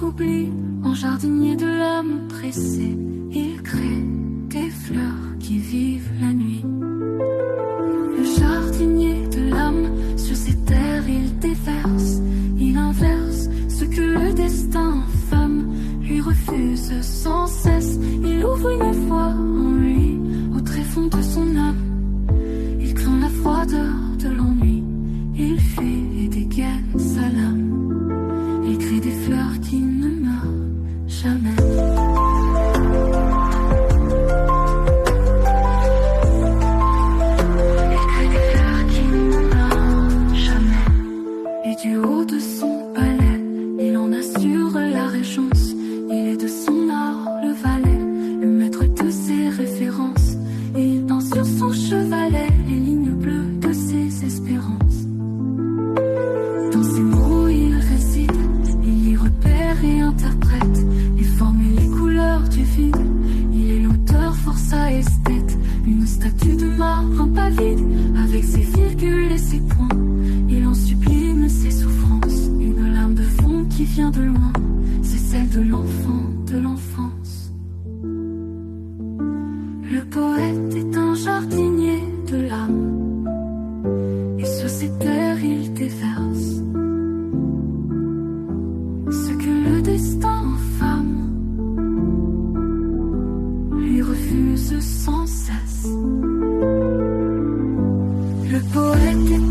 oubli, en jardinier de l'âme pressée, il crée des fleurs qui vivent la nuit. Le jardinier de l'âme, sur ces terres il déverse, il inverse ce que le destin infâme lui refuse sans cesse. Il ouvre une voie en lui, au tréfonds de son âme. Il craint la froideur de l'ennui, il fuit et dégaine sa lame. Il crée des fleurs qui ne meurent jamais. Du haut de son palais, il en assure la régence. Il est de son art le valet, le maître de ses références. Et il peint sur son chevalet les lignes bleues de ses espérances. Dans ses mots il réside, il y repère et interprète les formes et les couleurs du vide. Il est l'auteur, forçat esthète, une statue de marbre impavide, avec ses virgules et ses points. Il en sublime ses souffrances, une larme de fond qui vient de loin, c'est celle de l'enfant de l'enfance. Le poète est un jardinier de l'âme, et sur ces terres il déverse ce que le destin infâme lui refuse sans cesse. Le poète est